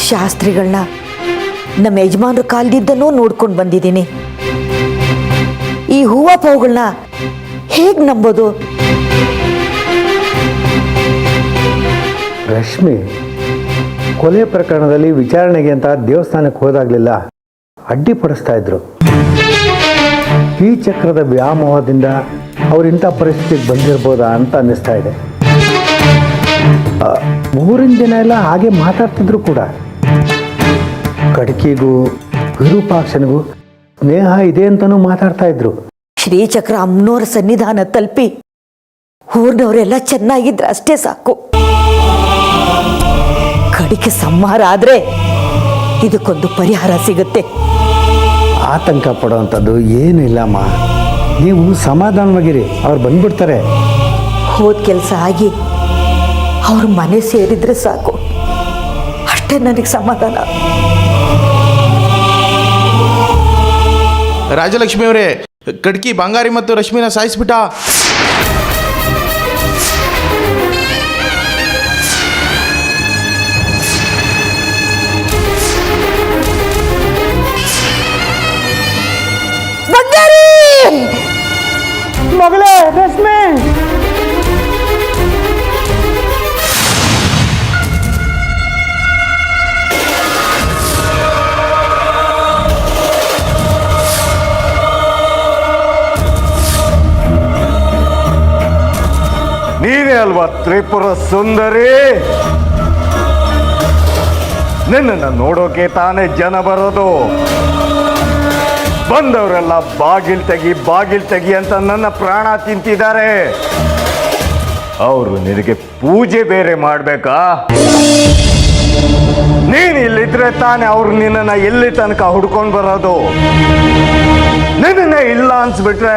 ಶಾಸ್ತ್ರಿಗಳನ್ನ ನಮ್ಮ ಯಜಮಾನ್ರ ಕಾಲದಿಂದನೂ ನೋಡ್ಕೊಂಡು ಬಂದಿದ್ದೀನಿ. ಈ ಹೂವ ಪಾವುಗಳನ್ನ ಹೇಗೆ ನಂಬೋದು? ರಶ್ಮಿ ಕೊಲೆ ಪ್ರಕರಣದಲ್ಲಿ ವಿಚಾರಣೆಗೆ ಅಂತ ದೇವಸ್ಥಾನಕ್ಕೆ ಹೋದಾಗಲಿಲ್ಲ ಅಡ್ಡಿಪಡಿಸ್ತಾ ಇದ್ರು. ಈ ಚಕ್ರದ ವ್ಯಾಮೋಹದಿಂದ ಅವರಿಂಥ ಪರಿಸ್ಥಿತಿಗೆ ಬಂದಿರ್ಬೋದಾ ಅಂತ ಅನ್ನಿಸ್ತಾ ಇದೆ. ಮೂರಿನ ದಿನ ಎಲ್ಲ ಹಾಗೆ ಮಾತಾಡ್ತಿದ್ರು ಕೂಡ. ಕಡ್ಕಿಗೂ ವಿರೂಪಾಕ್ಷನಿಗೂ ಸ್ನೇಹ ಇದೆ ಅಂತಲೂ ಮಾತಾಡ್ತಾ ಇದ್ರು. ಶ್ರೀಚಕ್ರ ಅಮ್ಮನವರ ಸನ್ನಿಧಾನ ತಲುಪಿ ಊರ್ನವರೆಲ್ಲ ಚೆನ್ನಾಗಿದ್ರೆ ಅಷ್ಟೇ ಸಾಕು. ಕಡಿಕೆ ಸಂಹಾರ ಆದ್ರೆ ಇದಕ್ಕೊಂದು ಪರಿಹಾರ ಸಿಗುತ್ತೆ. ಆತಂಕ ಪಡೋವಂಥದ್ದು ಏನೂ ಇಲ್ಲಮ್ಮ. ನೀವು ಸಮಾಧಾನವಾಗಿರಿ, ಅವ್ರು ಬಂದ್ಬಿಡ್ತಾರೆ. ಹೋದ ಕೆಲಸ ಆಗಿ ಅವ್ರ ಮನೆ ಸೇರಿದ್ರೆ ಸಾಕು, ಅಷ್ಟೇ ನನಗೆ ಸಮಾಧಾನ. ರಾಜಲಕ್ಷ್ಮಿ ಅವರೇ, ಕಡ್ಕಿ ಬಂಗಾರಿ ಮತ್ತು ರಶ್ಮಿನ ಸಾಯಿಸ್ಬಿಟ್ಟ. ಮಗಳೇ ರಶ್ಮಿ, ನೀನೇ ಅಲ್ವಾ ತ್ರಿಪುರ ಸುಂದರಿ? ನಿನ್ನನ್ನು ನೋಡೋಕೆ ತಾನೇ ಜನ ಬರೋದು. ಬಂದವರೆಲ್ಲ ಬಾಗಿಲ್ ತೆಗಿ ಅಂತ ನನ್ನ ಪ್ರಾಣ ತಿಂತಿದ್ದಾರೆ. ಅವರು ನಿನಗೆ ಪೂಜೆ ಬೇರೆ ಮಾಡ್ಬೇಕಾ? ನೀನ್ ಇಲ್ಲಿದ್ರೆ ತಾನೇ ಅವ್ರು ನಿನ್ನನ್ನ ಎಲ್ಲಿ ತನಕ ಹುಡ್ಕೊಂಡು ಬರೋದು. ನಿನ್ನ ಇಲ್ಲ ಅನ್ಸ್ಬಿಟ್ರೆ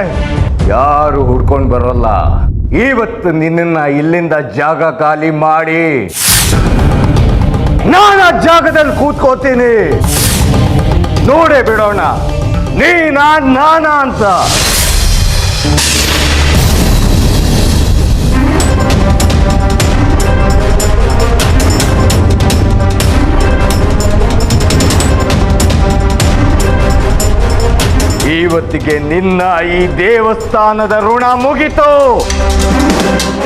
ಯಾರು ಹುಡ್ಕೊಂಡು ಬರೋಲ್ಲ. ಇವತ್ತು ನಿನ್ನ ಇಲ್ಲಿಂದ ಜಾಗ ಖಾಲಿ ಮಾಡಿ ನಾನು ಆ ಜಾಗದಲ್ಲಿ ಕೂತ್ಕೋತೀನಿ. ನೋಡೇ ಬಿಡೋಣ ನಾನ ಅಂತ. ಇವತ್ತಿಗೆ ನಿನ್ನ ಈ ದೇವಸ್ಥಾನದ ಋಣ ಮುಗಿತು.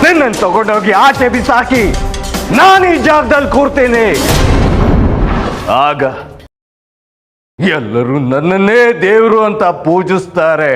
ನಿನ್ನನ್ನು ತಗೊಂಡೋಗಿ ಆಚೆ ಬಿಸಾಕಿ ನಾನು ಈ ಜಾಗದಲ್ಲಿ ಕೂರ್ತೀನಿ. ಆಗ ಎಲ್ಲರೂ ನನ್ನನ್ನೇ ದೇವರು ಅಂತ ಪೂಜಿಸ್ತಾರೆ.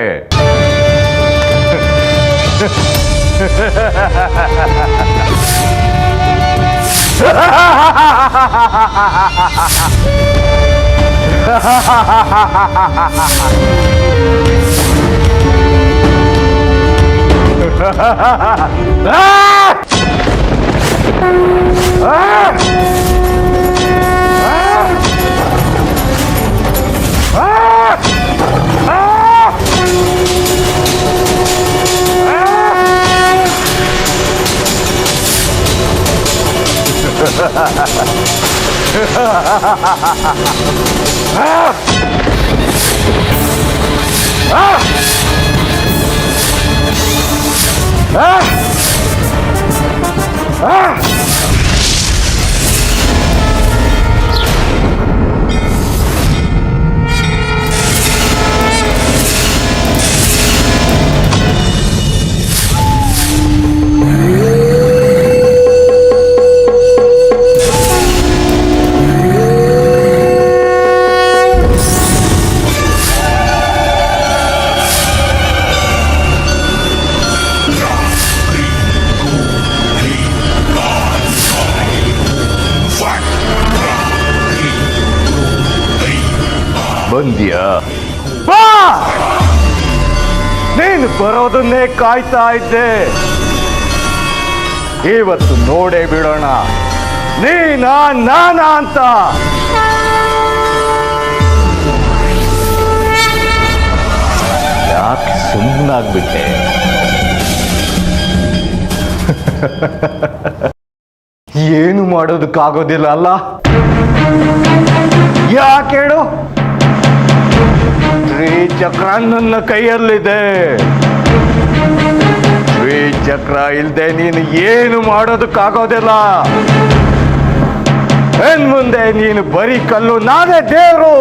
ಬಂದ್ಯಾ? ಬಾ! ನೀನು ಬರೋದನ್ನೇ ಕಾಯ್ತಾ ಇದ್ದೆ. ಇವತ್ತು ನೋಡೇ ಬಿಡೋಣ ನಾನ ಅಂತ. ಯಾಕೆ ಸುಮ್ಮನಾಗ್ಬಿಟ್ಟೆ? ಏನು ಮಾಡೋದಕ್ಕಾಗೋದಿಲ್ಲ ಅಲ್ಲ? ಯಾಕೆ ಹೇಳು? ಶ್ರೀಚಕ್ರ ನನ್ನ ಕೈಯಲ್ಲಿದೆ. ಶ್ರೀಚಕ್ರ ಇಲ್ದೆ ನೀನು ಏನು ಮಾಡೋದಕ್ಕಾಗೋದಿಲ್ಲ. ಮುಂದೆ ನೀನು ಬರೀ ಕಲ್ಲು, ನಾನೇ ದೇವರು.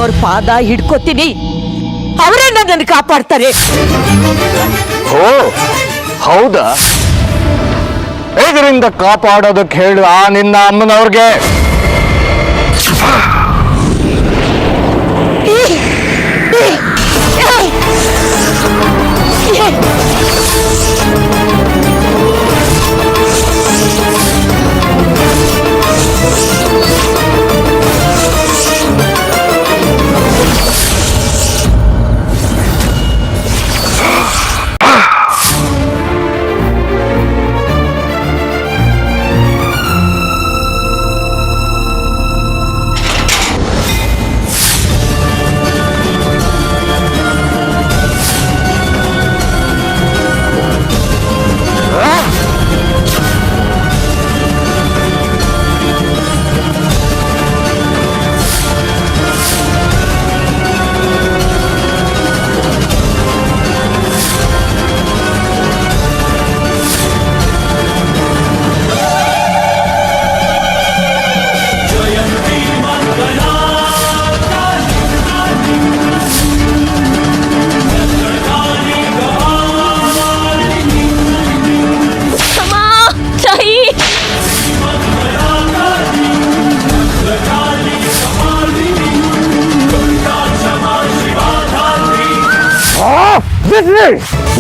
ಅವ್ರ ಪಾದ ಹಿಡ್ಕೋತೀನಿ, ಅವರೇ ನನ್ನನ್ನು ಕಾಪಾಡ್ತಾರೆ. ಓ ಹೌದಾ? ಇದರಿಂದ ಕಾಪಾಡೋದಕ್ಕೆ ಹೇಳು ಆ ನಿನ್ನ ಅಮ್ಮನವ್ರಿಗೆ.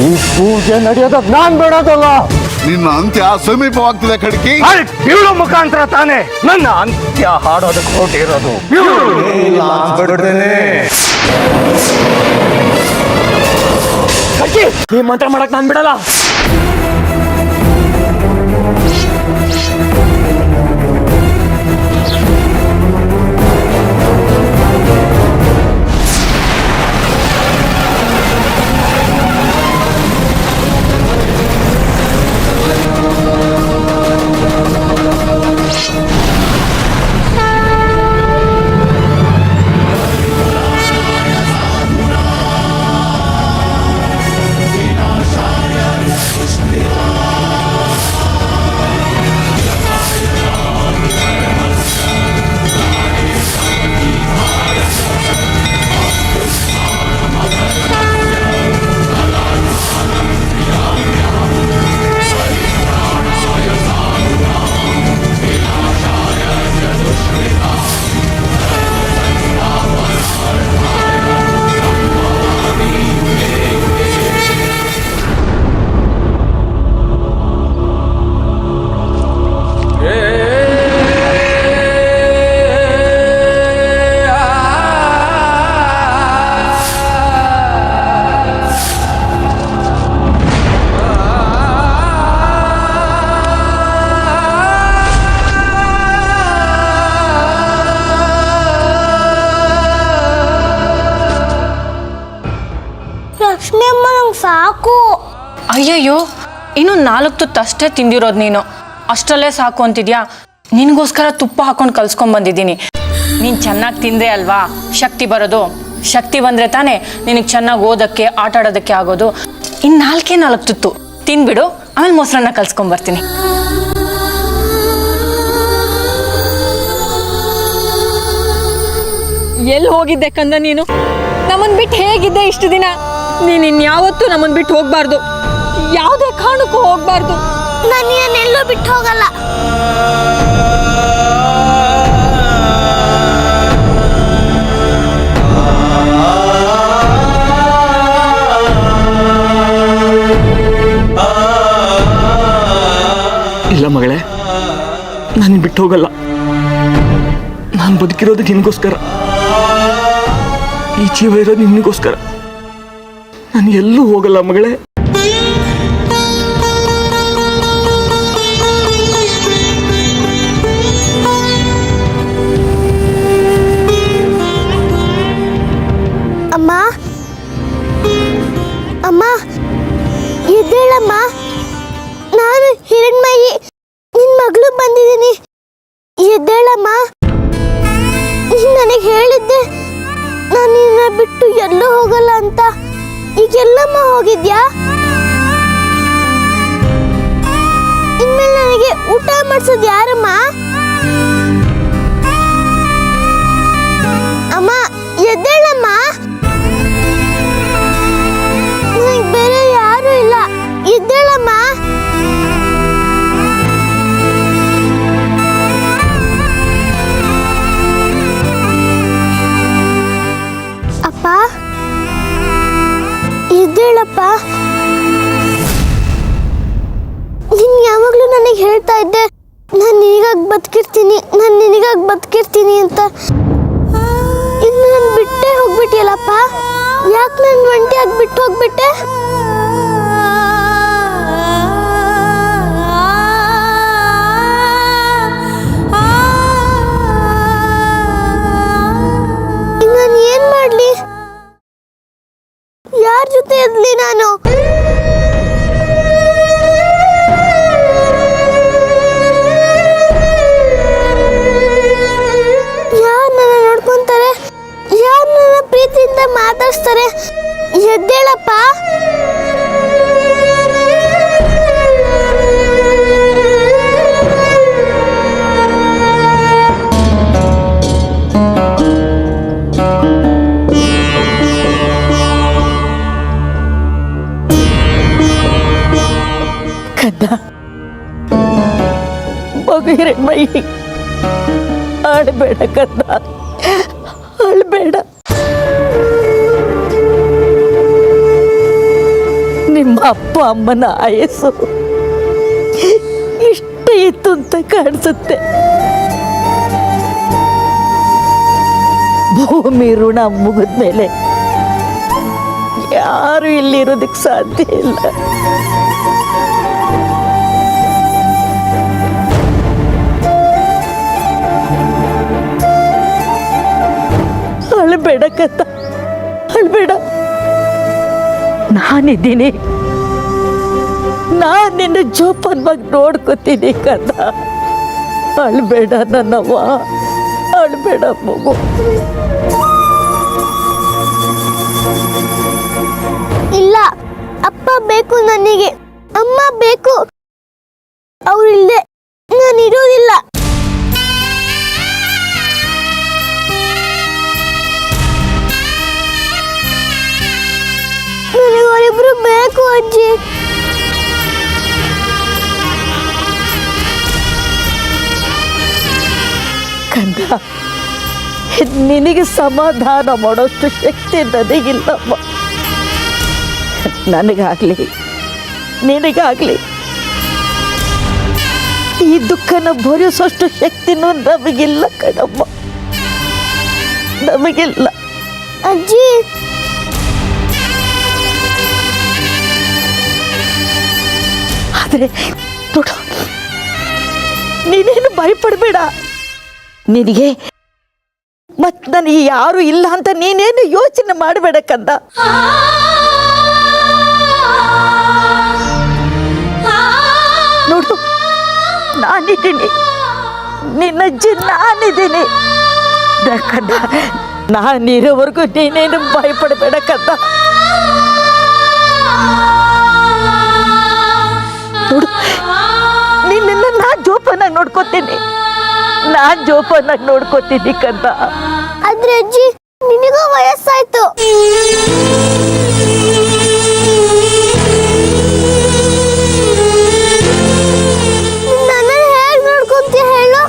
ಈ ಪೂಜೆ ನಡೆಯೋದಕ್ಕೆ ನಾನ್ ಬೇಡದಲ್ಲ. ನಿನ್ನ ಅಂತ್ಯ ಸಮೀಪವಾಗ್ತಿದೆ ಖಡ್ಕಿ. ಇವಳು ಮುಖಾಂತರ ತಾನೇ ನನ್ನ ಅಂತ್ಯ ಹಾಡೋದಕ್ಕೆ ಹೊರಟಿರೋದು. ಈ ಮಂತ್ರ ಮಾಡಕ್ ನಾನ್ ಬಿಡಲ್ಲ. ಲಕ್ಷ್ಮಿ ಅಮ್ಮ ನಂಗೆ ಸಾಕು. ಅಯ್ಯಯ್ಯೋ, ಇನ್ನು 4 ತುತ್ತು ಅಷ್ಟೇ ತಿಂದಿರೋದು ನೀನು, ಅಷ್ಟರಲ್ಲೇ ಸಾಕು ಅಂತಿದ್ಯಾ? ನಿನಗೋಸ್ಕರ ತುಪ್ಪ ಹಾಕೊಂಡು ಕಲ್ಸ್ಕೊಂಡ್ ಬಂದಿದ್ದೀನಿ. ನೀನು ಚೆನ್ನಾಗಿ ತಿಂದ್ರೆ ಅಲ್ವಾ ಶಕ್ತಿ ಬರೋದು. ಶಕ್ತಿ ಬಂದರೆ ತಾನೇ ನಿನಗೆ ಚೆನ್ನಾಗಿ ಓದೋಕ್ಕೆ ಆಟ ಆಡೋದಕ್ಕೆ ಆಗೋದು. ಇನ್ನು 4 ತುತ್ತು ತಿನ್ಬಿಡು, ಆಮೇಲೆ ಮೊಸರನ್ನ ಕಲ್ಸ್ಕೊಂಬರ್ತೀನಿ. ಎಲ್ಲಿ ಹೋಗಿದ್ದೆ ಕಂದ ನೀನು? ನಮ್ಮನ್ ಬಿಟ್ಟು ಹೇಗಿದ್ದೆ ಇಷ್ಟು ದಿನ? ನೀನು ಇನ್ಯಾವತ್ತೂ ನಮ್ಮನ್ ಬಿಟ್ಟು ಹೋಗ್ಬಾರ್ದು, ಯಾವುದೇ ಕಾರಣಕ್ಕೂ ಹೋಗ್ಬಾರ್ದು. ನಾನು ಎಲ್ಲೂ ಬಿಟ್ಟು ಹೋಗಲ್ಲ. ಇಲ್ಲ ಮಗಳೇ, ನಾನು ಬಿಟ್ಟು ಹೋಗಲ್ಲ. ನಾನು ಬದುಕಿರೋದು ನಿನಗೋಸ್ಕರ, ಈ ಜೀವ ಇರೋದು ನಿನಗೋಸ್ಕರ. ನಾನು ಎಲ್ಲೂ ಹೋಗಲ್ಲ ಮಗಳೇ. ಅಮ್ಮ ಅಮ್ಮ ಎದ್ದೇಳಮ್ಮ, ನಾನು ಹಿರಣ್ಮಯಿ ನಿನ್ ಮಗಳು ಬಂದಿದ್ದೀನಿ. ಎದ್ದೇಳಮ್ಮ, ನನಗೆ ಹೇಳಿದ್ದೆ ನಾನು ನಿನ್ನ ಬಿಟ್ಟು ಎಲ್ಲೂ ಹೋಗಲ್ಲ ಅಂತ. ಈಗ ಎಲ್ಲಮ್ಮ ಹೋಗಿದ್ಯಾ? ಇನ್ಮೇಲೆ ನನಗೆ ಊಟ ಮಾಡಿಸೋದು ಯಾರಮ್ಮ? ಅಮ್ಮ ಎದ್ದೇಳಮ್ಮ, ನನಗೆ ಬೇರೆ ಯಾರು ಇಲ್ಲ. ಎದ್ದೇಳಮ್ಮ. ಅಪ್ಪ ಎದ್ದೇಳಪ್ಪ. ನೀನ್ ಯಾವಾಗ್ಲೂ ನನಗೆ ಹೇಳ್ತಾ ಇದ್ದೆ ನಾನು ನಿನಗಾಗಿ ಬದುಕಿರ್ತೀನಿ ಅಂತ. ಇನ್ನು ನಾನು ಬಿಟ್ಟೇ ಹೋಗ್ಬಿಟ್ಟಿಯಲ್ಲಪ್ಪ. ಯಾಕೆ ನಾನು ಒಂಟಿಯಾಗಿ ಬಿಟ್ಟು ಹೋಗ್ಬಿಟ್ಟೆ? ನಾನು ಏನ್ ಮಾಡ್ಲಿ? ಯಾರ ಜೊತೆ ಇರ್ಲಿ ನಾನು? ಯಾರು ನನ್ನ ನೋಡ್ಕೊಂತಾರೆ? ಯಾರು ನನ್ನ ಪ್ರೀತಿಯಿಂದ ಮಾತಾಡ್ಸ್ತಾರೆ? ಎದ್ದೇಳಪ್ಪ. ಕಂದ, ಮಗು ಹಿರಣ್ಮಯಿ, ಅಳ್ಬೇಡ ಕಂದ, ಅಳ್ಬೇಡ. ನಿಮ್ಮ ಅಪ್ಪ ಅಮ್ಮನ ಆಯಸ್ಸು ಇಷ್ಟ ಇತ್ತು ಅಂತ ಕಾಣಿಸುತ್ತೆ. ಭೂಮಿ ಋಣ ಮುಗಿದ್ಮೇಲೆ ಯಾರು ಇಲ್ಲಿರೋದಕ್ಕೆ ಸಾಧ್ಯ ಇಲ್ಲ. ಅಳ್ಬೇಡ ಕಂದ, ಅಳ್ಬೇಡ. ನಾನಿದ್ದೀನಿ, ನಾನು ನಿನ್ನ ಜೋಪಾನವಾಗಿ ನೋಡ್ಕೋತೀನಿ ಕಂದ. ಅಳ್ಬೇಡ ನನ್ನವ್ವ, ಅಳ್ಬೇಡ ಮಗು. ಇಲ್ಲ, ಅಪ್ಪ ಬೇಕು ನನಗೆ, ಅಮ್ಮ ಬೇಕು. ಅವರಿಲ್ಲದೆ ನಾನು ಇರೋದಿಲ್ಲ. ನನಗೆ ಅವರಿಬ್ರು ಬೇಕು ಅಜ್ಜಿ. ಕಂದ, ನಿನಗೆ ಸಮಾಧಾನ ಮಾಡೋಷ್ಟು ಶಕ್ತಿ ನನಗಿಲ್ಲಮ್ಮ. ನನಗಾಗ್ಲಿ ನಿನಗಾಗ್ಲಿ ಈ ದುಃಖನ ಭರಿಸೋಷ್ಟು ಶಕ್ತಿನೂ ನಮಗಿಲ್ಲ ಕಣಮ್ಮ, ನಮಗಿಲ್ಲ. ಅಜ್ಜಿ, ಆದರೆ ನೋಡು, ನೀನೇನು ಭಯಪಡಬೇಡ. ನಿನಗೆ ಮತ್ ನನಗೆ ಯಾರು ಇಲ್ಲ ಅಂತ ನೀನೇನು ಯೋಚನೆ ಮಾಡಬೇಡ ಕಂದ. ನೋಡು, ನಾನಿದ್ದೀನಿ, ನಿನ್ನಜ್ಜಿ ನಾನಿದ್ದೀನಿ. ಇಲ್ಲ ಕಂದ, ನಾನಿರೋವರೆಗೂ ನೀನೇನು ಭಯಪಡಬೇಡ ಕಂದ. ನೋಡು, ನಿನ್ನ ನಾ ಜೋಪಾನಾಗಿ ನೋಡ್ಕೋತೀನಿ ಕಂದ. ಆದ್ರೆ ಅಜ್ಜಿ, ನಿನಗೂ ವಯಸ್ಸಾಯ್ತು. ನನ್ನ ಹೇಗ್ ನೋಡ್ಕೊಂತೀಯ ಹೇಳು?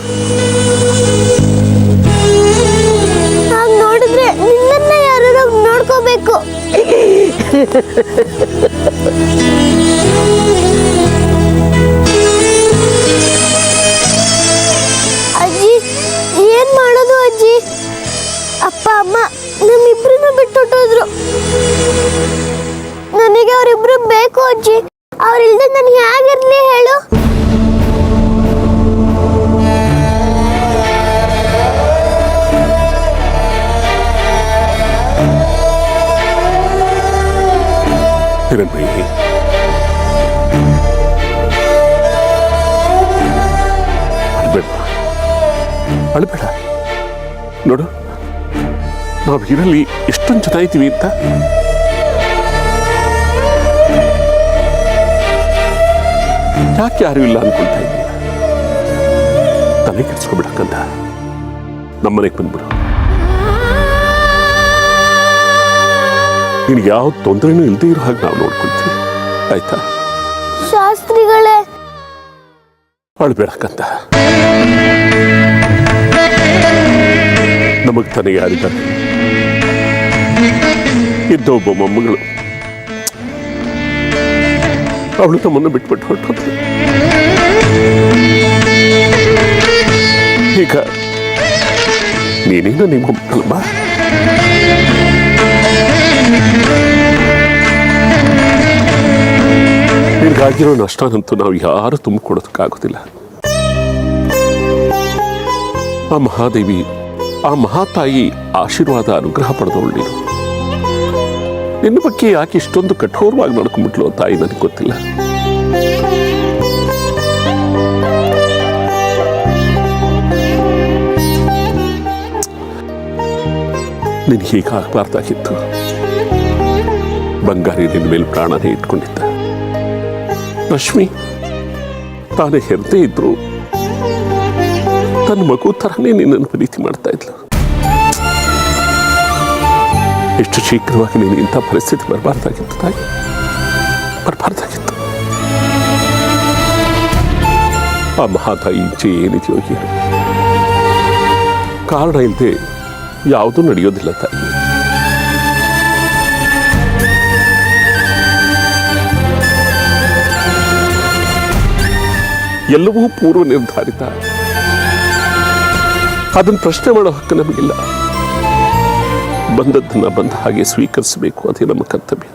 ನಾನ್ ನೋಡಿದ್ರೆ ನಿನ್ನನ್ನ ಯಾರು ನೋಡ್ಕೋಬೇಕು. ಅಜ್ಜಿ, ಏನ್ ಮಾಡೋದು ಅಜ್ಜಿ? ಅಪ್ಪ ಅಮ್ಮ ನಮ್ಮಿಬ್ರನ್ನ ಬಿಟ್ಟುಟ್ಟೋದ್ರು. ನನಗೆ ಅವರಿಬ್ರು ಬೇಕು ಅಜ್ಜಿ. ಅವ್ರಿಲ್ದೆ ನಾನು ಹೇಗಿರ್ಲಿ ಹೇಳು? ಅಳಬೇಡ. ನೋಡು, ನಾವು ಇರಲಿ ಎಷ್ಟೊಂದು ಜನ ಇದ್ದೀವಿ ಅಂತ. ಯಾಕೆ ಯಾರು ಇಲ್ಲ ಅನ್ಕೊಳ್ತಾ ಇದ್ದೀಯ? ತಲೆ ಕೆಡಿಸ್ಕೊಬಿಡಕ್ಕಂತ ನಮ್ಮನೆಗೆ ಬಂದ್ಬಿಡು. ನಿನಗೆ ಯಾವ ತೊಂದರೆನೂ ಇಲ್ಲದೆ ಇರೋ ಹಾಗೆ ನಾವು ನೋಡ್ಕೊಳ್ತೀವಿ, ಆಯ್ತಾ? ಶಾಸ್ತ್ರಿಗಳೇ, ಅಳಬೇಡಕ್ಕಂತ. ನಮಗೆ ತಾನೇ ಯಾರಿದ್ದಾರೆ? ಇದ್ದ ಒಬ್ಬ ಮೊಮ್ಮಗಳು, ಅವಳು ನಮ್ಮನ್ನು ಬಿಟ್ಬಿಟ್ಟು ಹೊರಟೋದ್ಲು. ಈಗ ನೀನೇನ ನಿಮ್ಮ ಮೊಮ್ಮಗಳಮ್ಮ. ನಿನಗಾಗಿರೋ ನಷ್ಟನಂತೂ ನಾವು ಯಾರು ತುಂಬಿಕೊಡೋದಕ್ಕಾಗೋದಿಲ್ಲ. ಆ ಮಹಾದೇವಿ, ಆ ಮಹಾತಾಯಿ ಆಶೀರ್ವಾದ, ಅನುಗ್ರಹ ಪಡೆದವಳು ನೀನು. ನಿನ್ನ ಬಗ್ಗೆ ಯಾಕೆ ಇಷ್ಟೊಂದು ಕಠೋರವಾಗಿ ನಡ್ಕೊಂಡ್ಬಿಟ್ಲು ತಾಯಿ ನನಗೆ ಗೊತ್ತಿಲ್ಲ. ನಿನ್ ಹೀಗಾಗಬಾರ್ದಾಗಿತ್ತು. ಬಂಗಾರಿ ನಿನ್ನ ಮೇಲೆ ಪ್ರಾಣನೇ ಇಟ್ಕೊಂಡಿದ್ದ. ರಶ್ಮಿ ತಾನೇ ಹೆರ್ದೇ ಇದ್ರು ತನ್ನ ಮಗು ತರನೇ ನಿನ್ನನ್ನು ಪ್ರೀತಿ ಮಾಡ್ತಾ ಇದ್ಲು. ಎಷ್ಟು ಶೀಘ್ರವಾಗಿ ನೀನು ಇಂಥ ಪರಿಸ್ಥಿತಿ ಬರಬಾರ್ದಾಗಿತ್ತು ತಾಯಿ, ಬರಬಾರ್ದಾಗಿತ್ತು. ಆ ಮಹಾತಾಯಿ ಇಚ್ಛೆ ಏನಿದೆಯೋ ಏನು, ಕಾರಣ ಇಲ್ಲದೆ ಯಾವುದೂ ನಡೆಯೋದಿಲ್ಲ ತಾಯಿ. ಎಲ್ಲವೂ ಪೂರ್ವ ನಿರ್ಧಾರಿತ. ಅದನ್ನು ಪ್ರಶ್ನೆ ಮಾಡೋ ಹಕ್ಕು ನಮಗಿಲ್ಲ. ಬಂದದ್ದನ್ನ ಬಂದ ಹಾಗೆ ಸ್ವೀಕರಿಸಬೇಕು, ಅದೇ ನಮ್ಮ ಕರ್ತವ್ಯ.